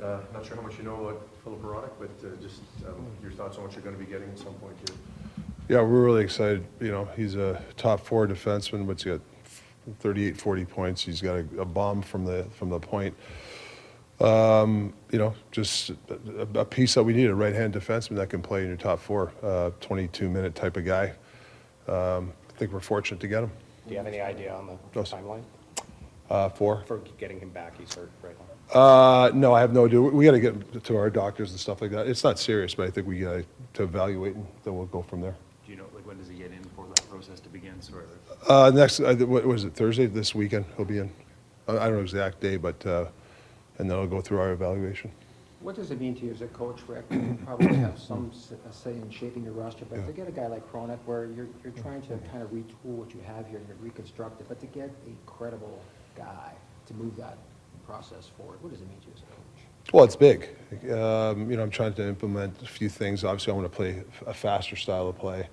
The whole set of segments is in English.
Not sure how much you know about Philip Hronek, but just your thoughts on what you're going to be getting at some point here. Yeah, we're really excited. You know, he's a top 4 defenseman, but he's got 38, 40 points. He's got a bomb from the point. You know, just a piece that we need, a right-hand defenseman that can play in your top 4, 22-minute type of guy. I think we're fortunate to get him. Do you have any idea on the timeline? 4? For getting him back, he's hurt right now. No, I have no idea. We got to get to our doctors and stuff like that. It's not serious, but I think we got to evaluate, and then we'll go from there. Do you know, like, when does he get in for that process to begin, sort of? Next, what was it, Thursday? This weekend he'll be in. I don't know the exact day, but and then he'll go through our evaluation. What does it mean to you as a coach, Rick? You probably have some say in shaping your roster, but to get a guy like Hronek, where you're trying to kind of retool what you have here and reconstruct it, but to get a credible guy to move that process forward, what does it mean to you as a coach? Well, it's big. You know, I'm trying to implement a few things. Obviously, I want to play a faster style of play.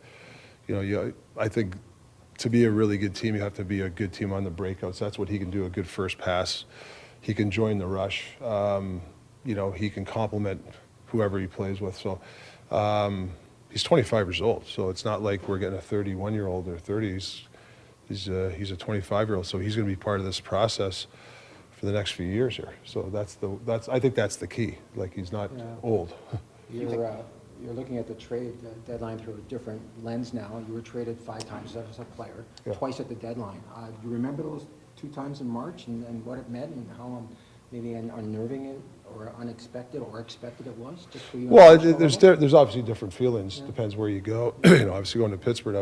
You know, I think to be a really good team, you have to be a good team on the breakouts. That's what he can do, a good first pass. He can join the rush. You know, he can complement whoever he plays with. So he's 25 years old, so it's not like we're getting a 31-year-old or 30s. He's a 25-year-old, so he's going to be part of this process for the next few years here. So I think that's the key. Like, he's not old. You're looking at the trade deadline through a different lens now. You were traded 5 times as a player, twice at the deadline. Do you remember those 2 times in March and what it meant and how maybe unnerving it or unexpected or expected it was? Just for you. Well, there's obviously different feelings. Depends where you go. You know, obviously going to Pittsburgh,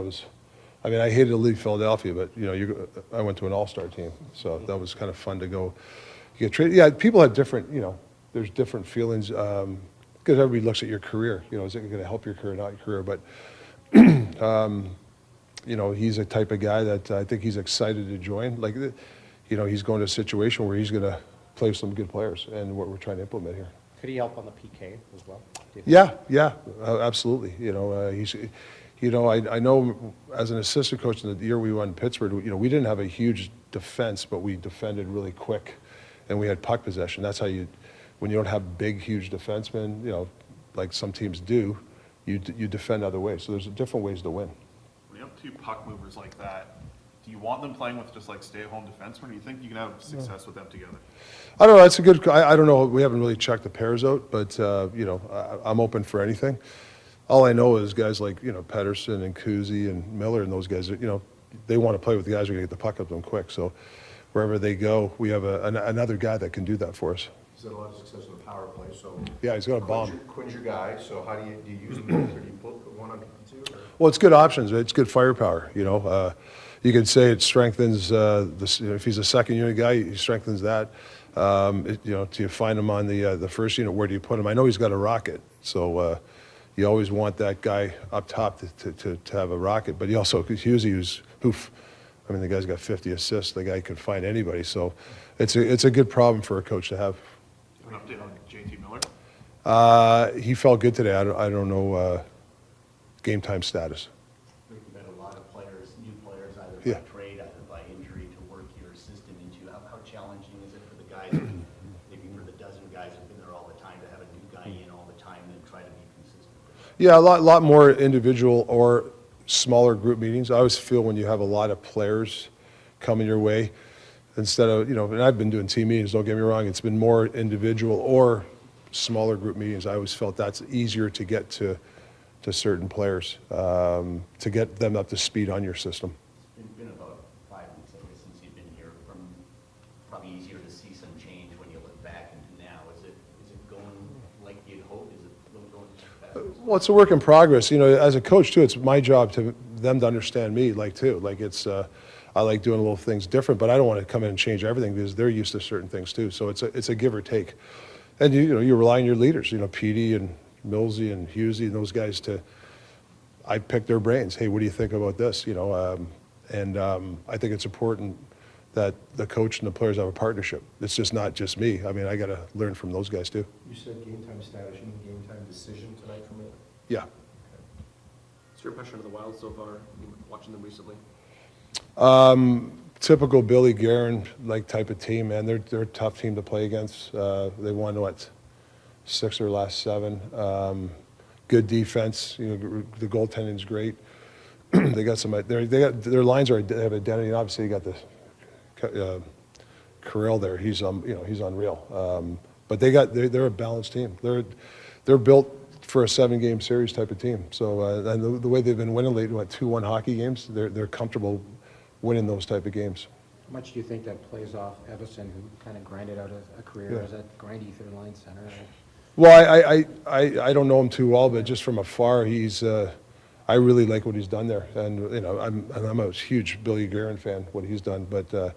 I mean, I hated to leave Philadelphia, but you know, I went to an all-star team, so that was kind of fun to go get traded. Yeah, people have different, you know, there's different feelings because everybody looks at your career. You know, is it going to help your career, not your career? But you know, he's a type of guy that I think he's excited to join. Like, you know, he's going to a situation where he's going to play with some good players, and what we're trying to implement here. Could he help on the PK as well? Yeah, absolutely. You know, you know, I know as an assistant coach in the year we won in Pittsburgh, you know, we didn't have a huge defense, but we defended really quick, and we had puck possession. That's how when you don't have big, huge defensemen, you know, like some teams do, you defend other ways. So there's different ways to win. When you have 2 puck movers like that, do you want them playing with just like stay-at-home defensemen, or do you think you can have success with them together? I don't know. That's a good. I don't know. We haven't really checked the pairs out, but you know, I'm open for anything. All I know is guys like, you know, Pedersen and Kuzi and Miller and those guys, you know, they want to play with the guys who are going to get the puck up to them quick. So wherever they go, we have another guy that can do that for us. He's had a lot of success in the power play, so yeah, he's got a bomb. Quinn's your guy, so how do you use them both, or do you put one on two? Well, it's good options. It's good firepower. You know, you could say it strengthens if he's a second unit guy, he strengthens that. You know, do you find him on the first unit? Where do you put him? I know he's got a rocket, so you always want that guy up top to have a rocket. But he also, because Husey, I mean, the guy's got 50 assists. The guy can find anybody. So it's a good problem for a coach to have. Do you have an update on JT Miller? He felt good today. I don't know game time status. We've met a lot of players, new players, either by trade, either by injury, to work your system into. How challenging is it for the guys, maybe for the dozen guys who've been there all the time, to have a new guy in all the time and try to be consistent? Yeah, a lot more individual or smaller group meetings. I always feel when you have a lot of players coming your way, instead of, you know, and I've been doing team meetings, don't get me wrong, it's been more individual or smaller group meetings. I always felt that's easier to get to certain players, to get them up to speed on your system. It's been about 5 weeks, I guess, since you've been here. From probably easier to see some change when you look back into now. Is it going like you'd hope? Is it going fast? Well, it's a work in progress. You know, as a coach too, it's my job to them to understand me, like too. Like it's, I like doing little things different, but I don't want to come in and change everything because they're used to certain things too. So it's a give or take, and you know, you rely on your leaders. You know, Petey and Millsy and Husey and those guys I pick their brains. Hey, what do you think about this? You know, I think it's important that the coach and the players have a partnership. It's just not just me. I mean, I got to learn from those guys too. You said game time status, you mean game time decision tonight from it? Yeah. What's your impression of the Wild so far? You've been watching them recently. Typical Billy Guerin like type of team, man. They're a tough team to play against. They won what, 6 of their last 7. Good defense, the goaltending's great. They got their lines they have identity, and obviously you got the Carell there. He's he's unreal. But they're a balanced team. They're built for a 7-game series type of team. So and the way they've been winning lately, 2-1 hockey games, they're comfortable winning those type of games. How much do you think that plays off Everson, who kind of grinded out a career as a grindy third line center? Well, I don't know him too well, but just from afar, I really like what he's done there, and I'm a huge Billy Guerin fan. What he's done, but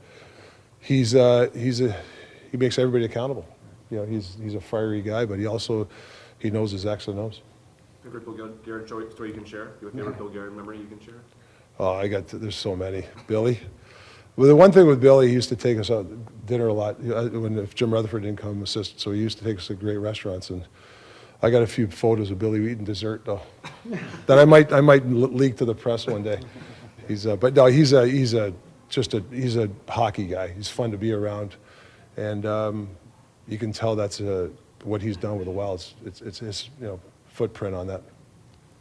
he makes everybody accountable. He's a fiery guy, but he knows his X and O's. Favorite Bill Guerin story you can share? Your favorite Bill Guerin memory you can share? Oh, there's so many. Billy. Well, the one thing with Billy, he used to take us out to dinner a lot. If Jim Rutherford didn't come assist, so he used to take us to great restaurants. And I got a few photos of Billy eating dessert though, that I might leak to the press one day. He's a hockey guy. He's fun to be around, and you can tell that's what he's done with the Wilds. It's his footprint on that.